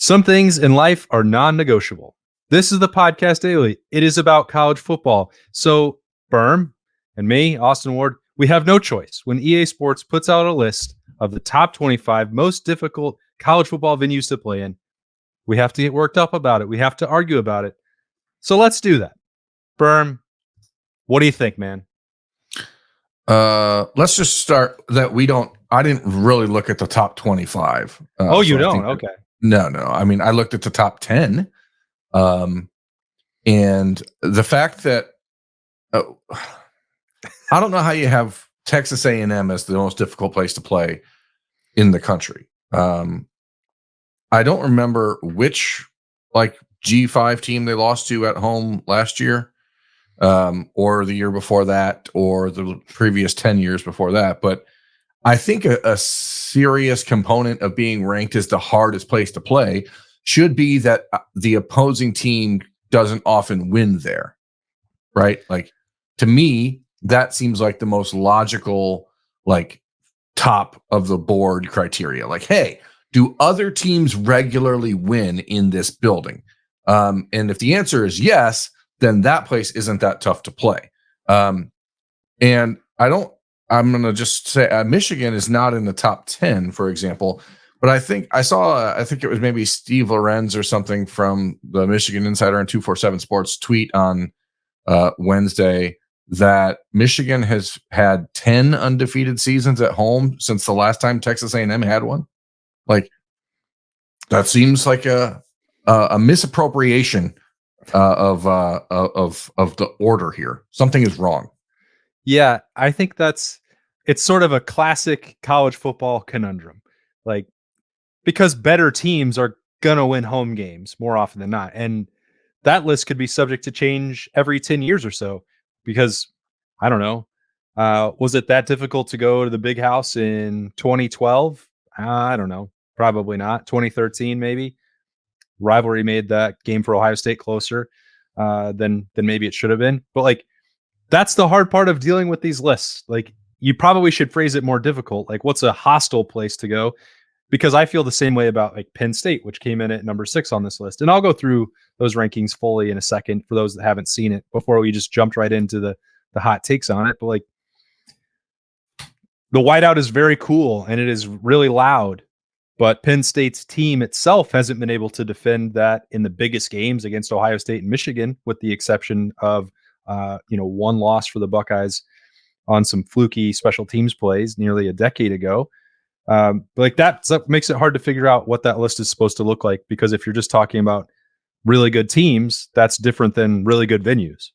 Some things in life are non-negotiable. This is the Podcast Daily. It is about college football. So, Berm and me, Austin Ward, we have no choice when EA Sports puts out a list of the top 25 most difficult college football venues to play in. We have to get worked up about it. We have to argue about it. So let's do that. Berm, what do you think, man? Let's just start that I didn't really look at the top 25. You don't? Okay. No. I mean, I looked at the top 10. And the fact that I don't know how you have Texas A&M as the most difficult place to play in the country. I don't remember which G5 team they lost to at home last year, or the year before that, or the previous 10 years before that. But I think a serious component of being ranked as the hardest place to play should be that the opposing team doesn't often win there, right? Like, to me, that seems like the most logical, top of the board criteria. Like, hey, do other teams regularly win in this building? And if the answer is yes, then that place isn't that tough to play. And I'm going to just say Michigan is not in the top 10, for example, but I think it was maybe Steve Lorenz or something from the Michigan Insider and 247 Sports tweet on Wednesday that Michigan has had 10 undefeated seasons at home since the last time Texas A&M had one. Like, that seems like a misappropriation of the order here. Something is wrong. Yeah, I think it's sort of a classic college football conundrum. Because better teams are going to win home games more often than not. And that list could be subject to change every 10 years or so because, I don't know, was it that difficult to go to the Big House in 2012? I don't know. Probably not. 2013, maybe. Rivalry made that game for Ohio State closer than maybe it should have been. But that's the hard part of dealing with these lists. You probably should phrase it more difficult. What's a hostile place to go? Because I feel the same way about Penn State, which came in at number 6 on this list. And I'll go through those rankings fully in a second for those that haven't seen it before we just jumped right into the hot takes on it. But the whiteout is very cool and it is really loud. But Penn State's team itself hasn't been able to defend that in the biggest games against Ohio State and Michigan, with the exception of one loss for the Buckeyes on some fluky special teams plays nearly a decade ago. That makes it hard to figure out what that list is supposed to look like, because if you're just talking about really good teams, that's different than really good venues.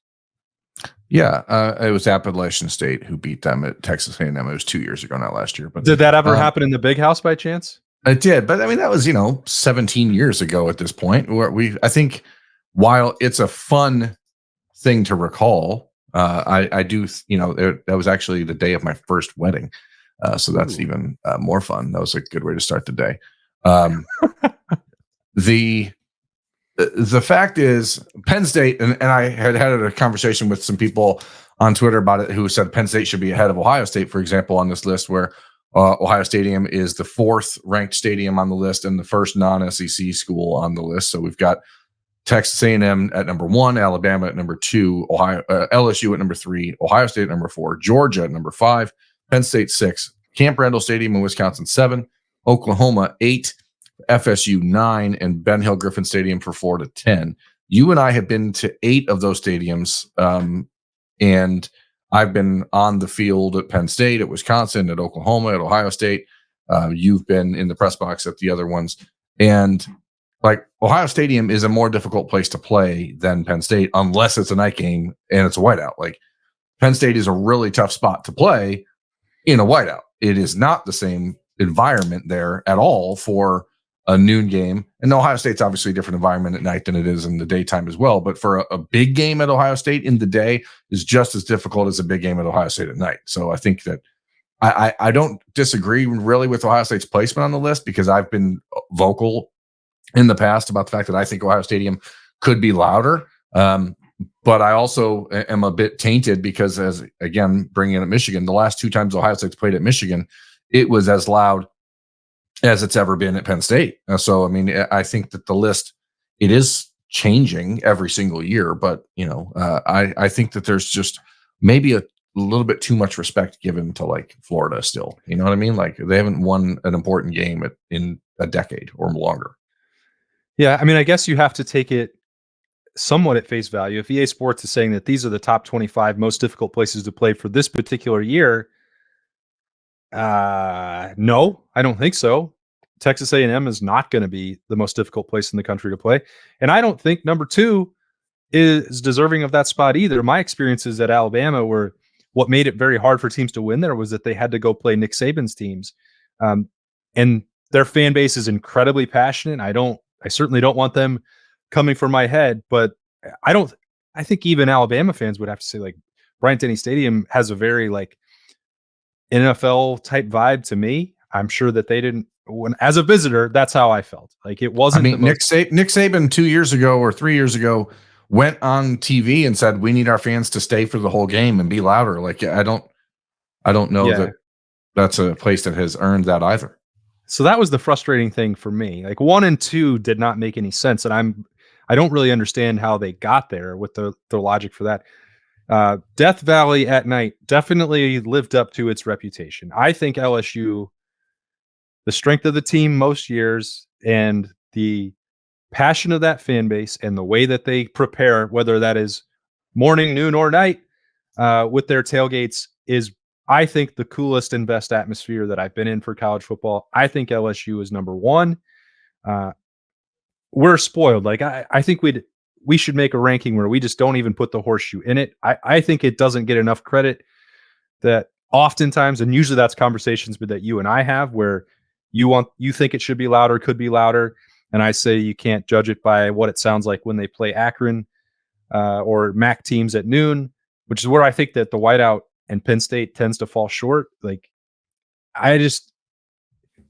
Yeah, it was Appalachian State who beat them at Texas A&M. It was 2 years ago, not last year. But did that ever happen in the Big House by chance? It did, but I mean that was 17 years ago at this point. I think while it's a fun thing to recall, I do that was actually the day of my first wedding. So that's even more fun. That was a good way to start the day. The fact is, Penn State, and I had a conversation with some people on Twitter about it who said Penn State should be ahead of Ohio State, for example, on this list, where Ohio Stadium is the 4th ranked stadium on the list and the first non-SEC school on the list. So we've got Texas A&M at number 1, Alabama at number 2, LSU at number 3, Ohio State at number 4, Georgia at number 5, Penn State 6, Camp Randall Stadium in Wisconsin 7, Oklahoma 8, FSU 9, and Ben Hill Griffin Stadium for 4 to 10. You and I have been to 8 of those stadiums, and I've been on the field at Penn State, at Wisconsin, at Oklahoma, at Ohio State. You've been in the press box at the other ones. And Ohio Stadium is a more difficult place to play than Penn State, unless it's a night game and it's a whiteout. Penn State is a really tough spot to play in a whiteout. It is not the same environment there at all for a noon game. And Ohio State's obviously a different environment at night than it is in the daytime as well. But for a big game at Ohio State in the day is just as difficult as a big game at Ohio State at night. So I think that I don't disagree really with Ohio State's placement on the list, because I've been vocal in the past about the fact that I think Ohio Stadium could be louder. But I also am a bit tainted because, as again, bringing in at Michigan, the last 2 times Ohio State's played at Michigan, it was as loud as it's ever been at Penn State. So, I mean, I think that the list, it is changing every single year, but I think that there's just maybe a little bit too much respect given to like Florida still. You know what I mean? Like they haven't won an important game in a decade or longer. Yeah, I mean, I guess you have to take it somewhat at face value. If EA Sports is saying that these are the top 25 most difficult places to play for this particular year, no, I don't think so. Texas A&M is not going to be the most difficult place in the country to play, and I don't think number 2 is deserving of that spot either. My experiences at Alabama were what made it very hard for teams to win there was that they had to go play Nick Saban's teams, and their fan base is incredibly passionate. I certainly don't want them coming for my head, but I think even Alabama fans would have to say like Bryant-Denny Stadium has a very like NFL type vibe to me. I'm sure that they didn't when as a visitor, that's how I felt. Like it wasn't Nick Saban 2 years ago or 3 years ago went on TV and said we need our fans to stay for the whole game and be louder. Like I don't know that that's a place that has earned that either. So that was the frustrating thing for me. Like 1 and 2 did not make any sense, and I don't really understand how they got there with the logic for that. Death Valley at night definitely lived up to its reputation. I think LSU, the strength of the team most years and the passion of that fan base and the way that they prepare, whether that is morning, noon, or night, with their tailgates is, I think, the coolest and best atmosphere that I've been in for college football. I think LSU is number 1. We're spoiled. Like I think we should make a ranking where we just don't even put the horseshoe in it. I think it doesn't get enough credit that oftentimes, and usually that's conversations that you and I have where you think it should be louder, could be louder. And I say you can't judge it by what it sounds like when they play Akron or MAC teams at noon, which is where I think that the whiteout and Penn State tends to fall short. Like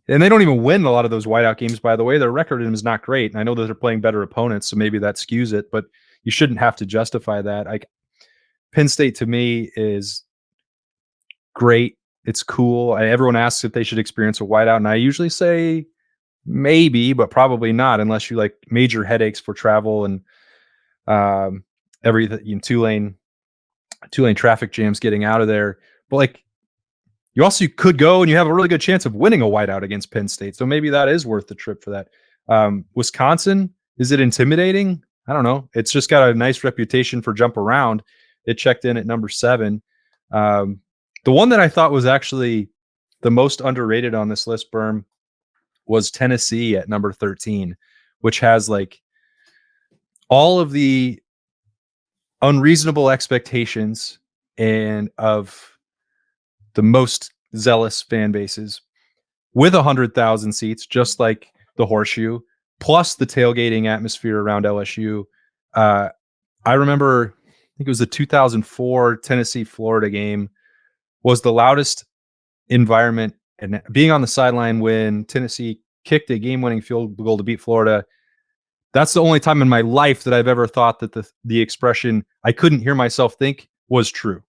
and they don't even win a lot of those whiteout games, by the way. Their record in them is not great. And I know that they're playing better opponents, so maybe that skews it, but you shouldn't have to justify that. Like Penn State to me is great. It's cool. Everyone asks if they should experience a whiteout, and I usually say maybe, but probably not unless you like major headaches for travel and everything, two-lane traffic jams getting out of there. But like you also could go and you have a really good chance of winning a whiteout against Penn State. So maybe that is worth the trip for that. Wisconsin, is it intimidating? I don't know. It's just got a nice reputation for jump around. It checked in at number 7. The one that I thought was actually the most underrated on this list, Berm, was Tennessee at number 13, which has like all of the unreasonable expectations and of the most zealous fan bases with 100,000 seats, just like the Horseshoe, plus the tailgating atmosphere around LSU. I remember, I think it was the 2004 Tennessee-Florida game was the loudest environment, and being on the sideline when Tennessee kicked a game-winning field goal to beat Florida. That's the only time in my life that I've ever thought that the expression "I couldn't hear myself think" was true.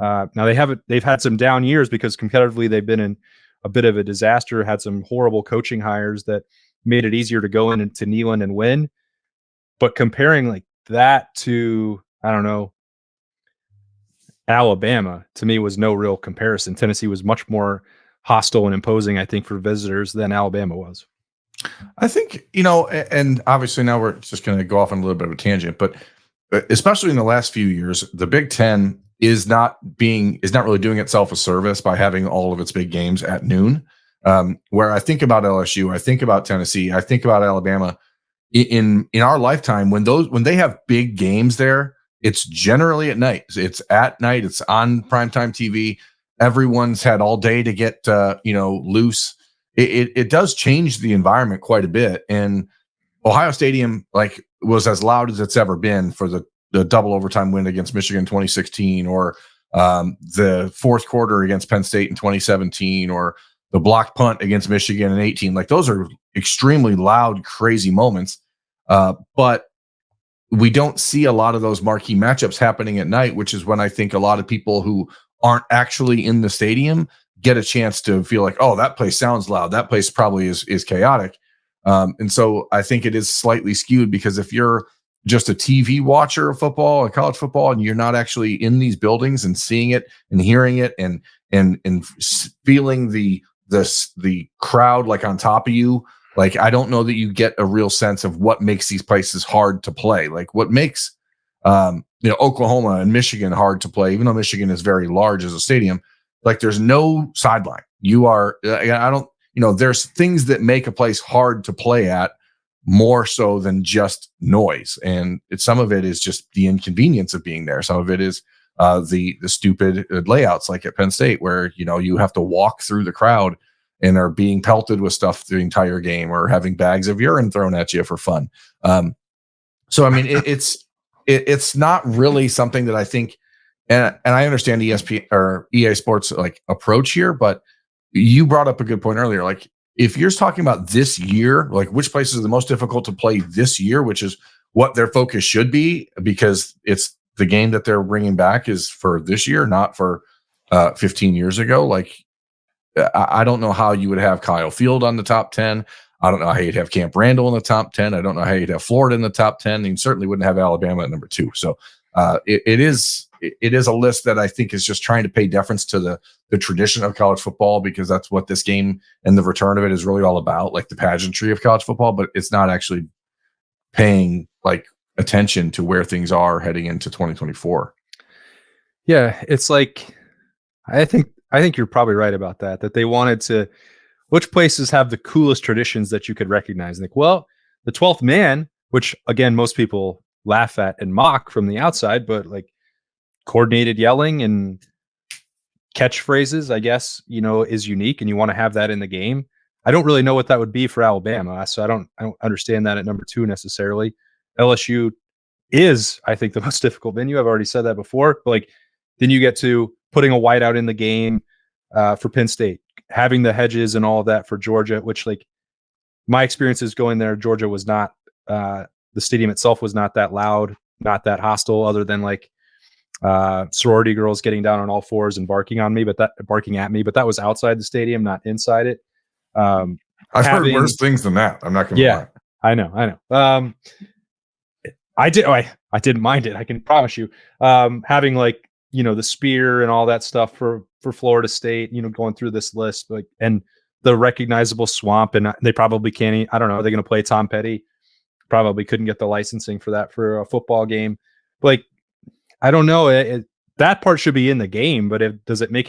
Now they've had some down years because competitively they've been in a bit of a disaster, had some horrible coaching hires that made it easier to go into Neyland and win. But comparing like that to, I don't know, Alabama, to me was no real comparison. Tennessee was much more hostile and imposing, I think, for visitors than Alabama was. I think, and obviously now we're just going to go off on a little bit of a tangent, but especially in the last few years, the Big Ten is not really doing itself a service by having all of its big games at noon. Where I think about LSU, I think about Tennessee, I think about Alabama. In our lifetime, when they have big games there, it's generally at night. It's at night. It's on primetime TV. Everyone's had all day to get loose. It does change the environment quite a bit. And Ohio Stadium was as loud as it's ever been for the double overtime win against Michigan in 2016, or the fourth quarter against Penn State in 2017, or the block punt against Michigan in 18. Like those are extremely loud, crazy moments. But we don't see a lot of those marquee matchups happening at night, which is when I think a lot of people who aren't actually in the stadium get a chance to feel like, oh, that place sounds loud. That place probably is chaotic. And so I think it is slightly skewed, because if you're just a TV watcher of football and college football, and you're not actually in these buildings and seeing it and hearing it and feeling the crowd like on top of you, like, I don't know that you get a real sense of what makes these places hard to play. Like, what makes Oklahoma and Michigan hard to play, even though Michigan is very large as a stadium. Like, there's no sideline. You are, I don't, there's things that make a place hard to play at more so than just noise. And some of it is just the inconvenience of being there. Some of it is the stupid layouts, like at Penn State, where, you have to walk through the crowd and are being pelted with stuff the entire game, or having bags of urine thrown at you for fun. So, I mean, it's not really something that I think, and I understand ESPN or EA Sports like approach here, but you brought up a good point earlier. Like, if you're talking about this year, like which places are the most difficult to play this year, which is what their focus should be, because it's the game that they're bringing back is for this year, not for 15 years ago. Like, I don't know how you would have Kyle Field on the top 10. I don't know how you'd have Camp Randall in the top 10. I don't know how you'd have Florida in the top 10. And you certainly wouldn't have Alabama at number 2. So it is a list that I think is just trying to pay deference to the tradition of college football, because that's what this game and the return of it is really all about, like the pageantry of college football, but it's not actually paying like attention to where things are heading into 2024. Yeah, it's like, I think you're probably right about that they wanted to, which places have the coolest traditions that you could recognize? Like, well, the 12th man, which again, most people laugh at and mock from the outside, but like coordinated yelling and catchphrases, I guess, is unique, and you want to have that in the game. I don't really know what that would be for Alabama, so I don't understand that at number 2 necessarily. LSU is, I think, the most difficult venue. I've already said that before, but like, then you get to putting a whiteout in the game for Penn State, having the hedges and all of that for Georgia, which, like, my experiences going there, Georgia was not, the stadium itself was not that loud, not that hostile, other than like sorority girls getting down on all fours and barking at me, but that was outside the stadium, not inside it. I've heard worse things than that. I'm not going to lie. I know. I didn't mind it. I can promise you. Having like, the spear and all that stuff for Florida State, going through this list, like, and the recognizable swamp, and they probably can't. I don't know. Are they going to play Tom Petty? Probably couldn't get the licensing for that for a football game. But like, I don't know. That part should be in the game, but does it make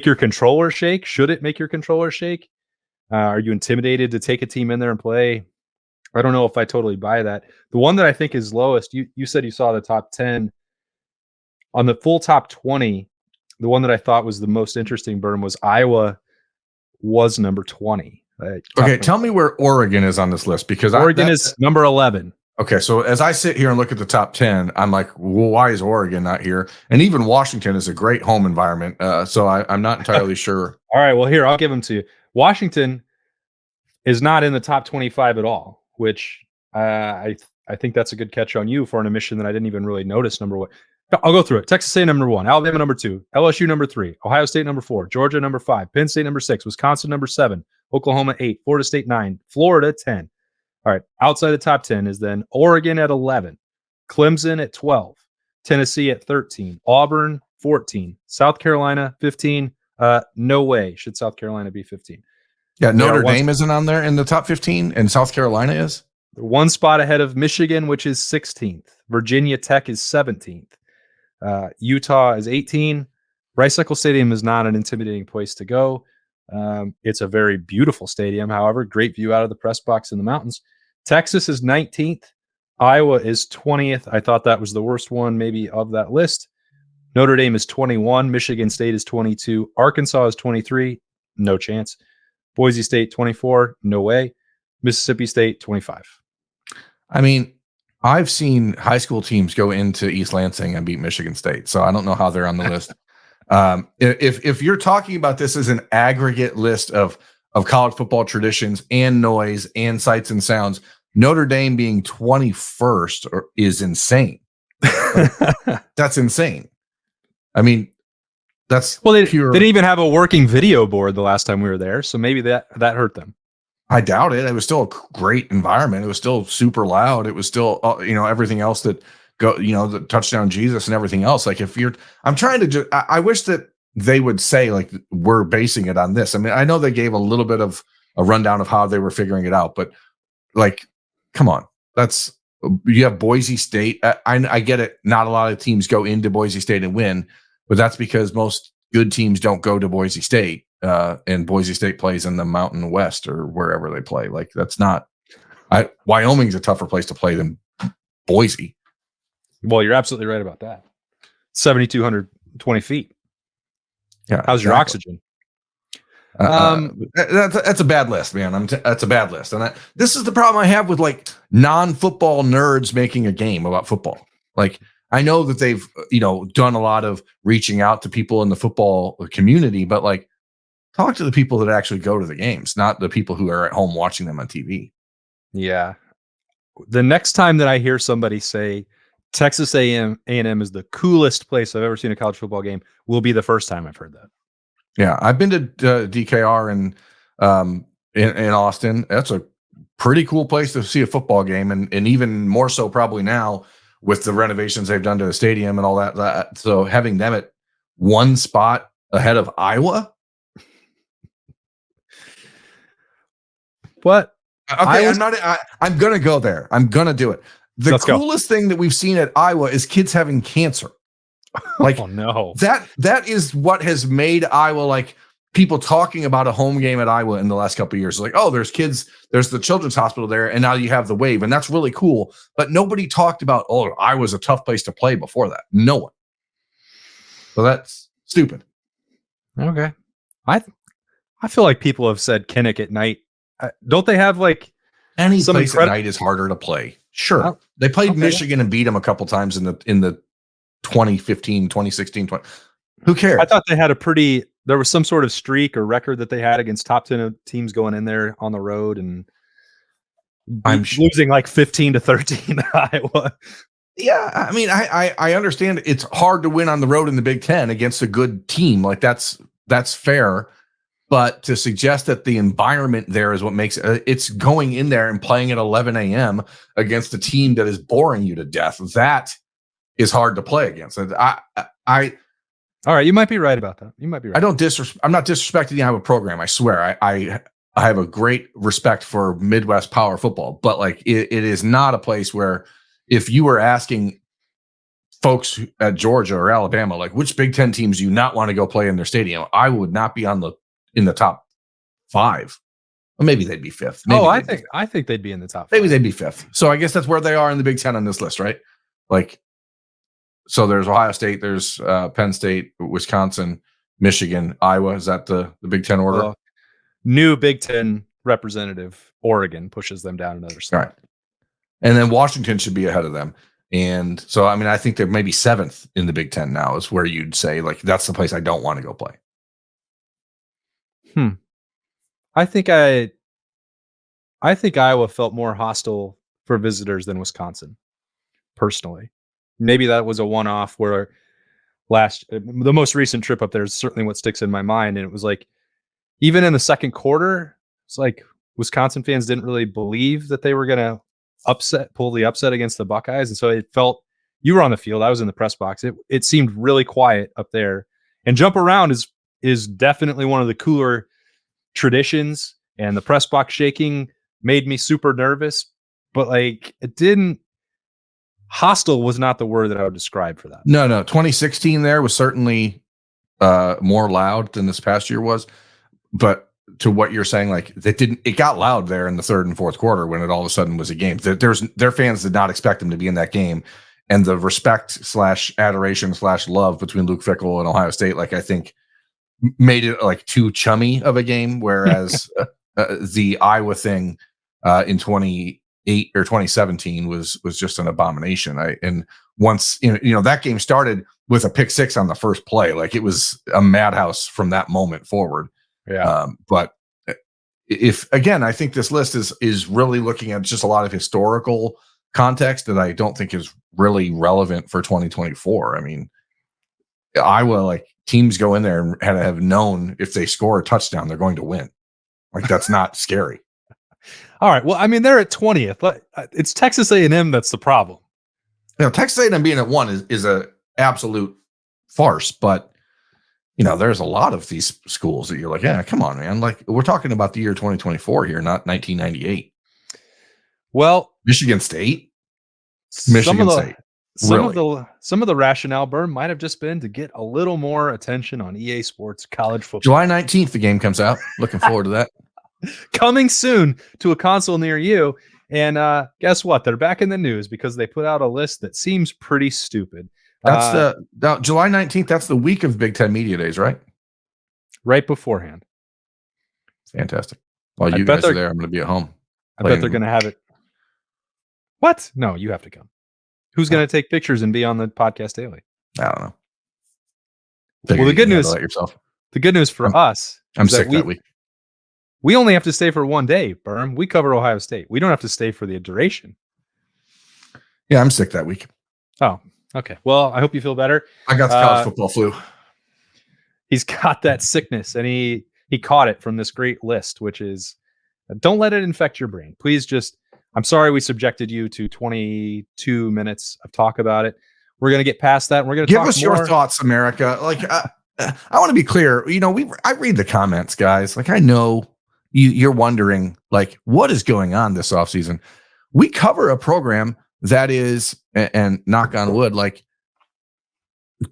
your controller shake? Should it make your controller shake? Are you intimidated to take a team in there and play? I don't know if I totally buy that. The one that I think is lowest, you said you saw the top 10. On the full top 20, the one that I thought was the most interesting, Berm, was Iowa was number 20. Okay, tell me where Oregon is on this list, because Oregon is number 11. Okay, so as I sit here and look at the top 10, I'm like, well, why is Oregon not here? And even Washington is a great home environment, so I'm not entirely sure. All right, well, here, I'll give them to you. Washington is not in the top 25 at all, which I think that's a good catch on you for an omission that I didn't even really notice. Number 1. I'll go through it. Texas A&M number 1, Alabama number 2, LSU number 3, Ohio State number 4, Georgia number 5, Penn State number 6, Wisconsin number 7, Oklahoma 8, Florida State 9, Florida 10. All right, outside the top 10 is then Oregon at 11, Clemson at 12, Tennessee at 13, Auburn 14, South Carolina 15. No way should South Carolina be 15. Yeah, Notre Dame isn't on there in the top 15, and South Carolina is? They're one spot ahead of Michigan, which is 16th. Virginia Tech is 17th. Utah is 18. Rice-Eccles Stadium is not an intimidating place to go. It's a very beautiful stadium, however, great view out of the press box in the mountains. Texas is 19th. Iowa is 20th. I thought that was the worst one maybe of that list. Notre Dame is 21. Michigan State is 22. Arkansas is 23. No chance. Boise State 24. No way. Mississippi State 25. I mean, I've seen high school teams go into East Lansing and beat Michigan State, so I don't know how they're on the list. If you're talking about this as an aggregate list of college football traditions and noise and sights and sounds, Notre Dame being 21st is insane. That's insane. I mean, That's Well, they pure. didn't even have a working video board the last time we were there, so maybe that hurt them. I doubt it. It was still a great environment. It was still super loud. It was still, everything else that the touchdown Jesus and everything else. Like I'm trying to I wish that they would say like, we're basing it on this. I mean, I know they gave a little bit of a rundown of how they were figuring it out, but like, come on, you have Boise State. I get it. Not a lot of teams go into Boise State and win, but that's because most good teams don't go to Boise State. And Boise State plays in the Mountain West or wherever they play. Like that's not. Wyoming's a tougher place to play than Boise. Well, you're absolutely right about that. 7,220 feet. Yeah. How's your oxygen? That's a bad list, man. That's a bad list, and this is the problem I have with like non-football nerds making a game about football. Like I know that they've done a lot of reaching out to people in the football community, but like talk to the people that actually go to the games, not the people who are at home watching them on TV. Yeah. The next time that I hear somebody say Texas A&M is the coolest place I've ever seen a college football game will be the first time I've heard that. Yeah, I've been to DKR in Austin. That's a pretty cool place to see a football game, and even more so probably now with the renovations they've done to the stadium and all that. So having them at one spot ahead of Iowa. What? Okay, I'm gonna go there. I'm gonna do it. The coolest thing that we've seen at Iowa is kids having cancer. Like, oh no, that is what has made Iowa, like people talking about a home game at Iowa in the last couple of years. Like, oh, there's kids, there's the children's hospital there, and now you have the Wave, and that's really cool. But nobody talked about, oh, Iowa's a tough place to play before that. No one. So that's stupid. Okay, I feel like people have said Kinnick at night. Don't they have like any place at night is harder to play? Sure, they played Michigan and beat them a couple times in the 2015, 2016, who cares? I thought they had there was some sort of streak or record that they had against top 10 teams going in there on the road and losing like 15-13 Iowa. Yeah, I mean, I understand it's hard to win on the road in the Big Ten against a good team. Like that's fair. But to suggest that the environment there is what makes it's going in there and playing at 11 a.m. against a team that is boring you to death. That is hard to play against. All right, you might be right about that. You might be right. I'm not disrespecting the Iowa program. I swear. I have a great respect for Midwest power football, but like it is not a place where if you were asking folks at Georgia or Alabama, like which Big Ten teams do you not want to go play in their stadium, I would not be in the top 5. Well, maybe they'd be 5th. I think they'd be in the top 5. Maybe they'd be 5th. So I guess that's where they are in the Big Ten on this list, right? Like, so there's Ohio State, there's Penn State, Wisconsin, Michigan, Iowa. Is that the Big Ten order? New Big Ten representative, Oregon, pushes them down another spot. All right. And then Washington should be ahead of them. And so, I mean, I think they're maybe 7th in the Big Ten now is where you'd say, like, that's the place I don't want to go play. I think Iowa felt more hostile for visitors than Wisconsin, personally. Maybe that was a one-off where the most recent trip up there is certainly what sticks in my mind. And it was like, even in the second quarter, it's like Wisconsin fans didn't really believe that they were going to pull the upset against the Buckeyes. And so it felt, you were on the field, I was in the press box. It seemed really quiet up there. And jump around is definitely one of the cooler traditions, and the press box shaking made me super nervous, but like hostile was not the word that I would describe for that. No, 2016 there was certainly more loud than this past year was, but to what you're saying, like it got loud there in the third and fourth quarter when it all of a sudden was a game. Their fans did not expect them to be in that game, and the respect / adoration / love between Luke Fickell and Ohio State, like I think made it like too chummy of a game, whereas the Iowa thing in 2008 or 2017 was just an abomination. And once that game started with a pick 6 on the first play, like it was a madhouse from that moment forward. Yeah. But I think this list is really looking at just a lot of historical context that I don't think is really relevant for 2024. I mean, Iowa, like teams go in there and have known if they score a touchdown, they're going to win. Like that's not scary. All right. Well, I mean, they're at 20th. It's Texas A&M that's the problem. Texas A&M being at 1 is a absolute farce, but there's a lot of these schools that you're like, yeah, come on, man. Like we're talking about the year 2024 here, not 1998. Well, Michigan State, some of the rationale, Burn, might have just been to get a little more attention on EA Sports college football. July 19th, the game comes out. Looking forward to that. Coming soon to a console near you. And guess what? They're back in the news because they put out a list that seems pretty stupid. That's July 19th. That's the week of Big Ten Media Days, right? Right beforehand. Fantastic. While you guys are there, I'm going to be at home. I bet they're going to have it. What? No, you have to come. Who's going to take pictures and be on the podcast daily? I don't know. Well, the good news. Yourself. The good news for us. I'm sick that week. We only have to stay for one day, Berm. We cover Ohio State. We don't have to stay for the duration. Yeah, I'm sick that week. Oh, okay. Well, I hope you feel better. I got the college football flu. He's got that sickness, and he caught it from this great list, which is don't let it infect your brain. Please just, I'm sorry we subjected you to 22 minutes of talk about it. We're going to get past that. And we're going to give us your thoughts, America. Like, I want to be clear. I read the comments, guys. Like, I know you're wondering, like, what is going on this offseason? We cover a program that is, and knock on wood, like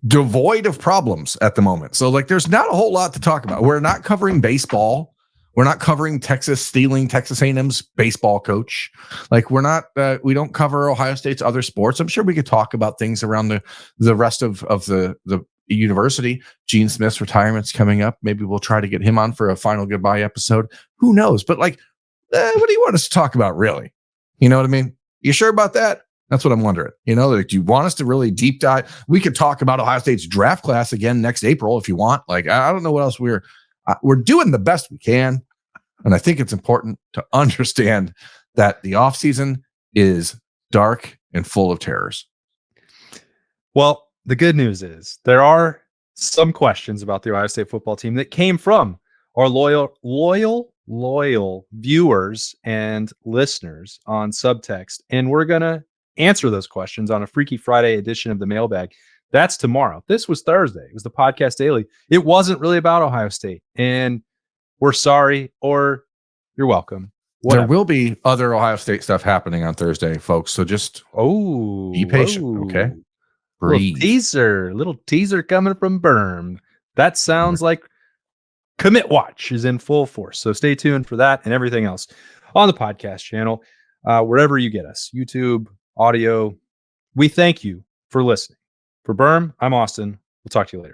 devoid of problems at the moment. So like, there's not a whole lot to talk about. We're not covering baseball. We're not covering Texas stealing Texas A&M's baseball coach. Like we're not, we don't cover Ohio State's other sports. I'm sure we could talk about things around the rest of the university. Gene Smith's retirement's coming up. Maybe we'll try to get him on for a final goodbye episode. Who knows? But like, what do you want us to talk about really? You know what I mean? You sure about that? That's what I'm wondering. Like, do you want us to really deep dive? We could talk about Ohio State's draft class again next April if you want. Like, I don't know what else we're doing the best we can. And I think it's important to understand that the offseason is dark and full of terrors. Well, the good news is there are some questions about the Ohio State football team that came from our loyal viewers and listeners on subtext. And we're going to answer those questions on a Freaky Friday edition of the Mailbag. That's tomorrow. This was Thursday. It was the podcast daily. It wasn't really about Ohio State. And we're sorry, or you're welcome. Whatever. There will be other Ohio State stuff happening on Thursday, folks. So just be patient. Okay. Breathe. Little teaser coming from Berm. That sounds like Commit Watch is in full force. So stay tuned for that and everything else on the podcast channel, wherever you get us, YouTube, audio. We thank you for listening. For Berm, I'm Austin. We'll talk to you later.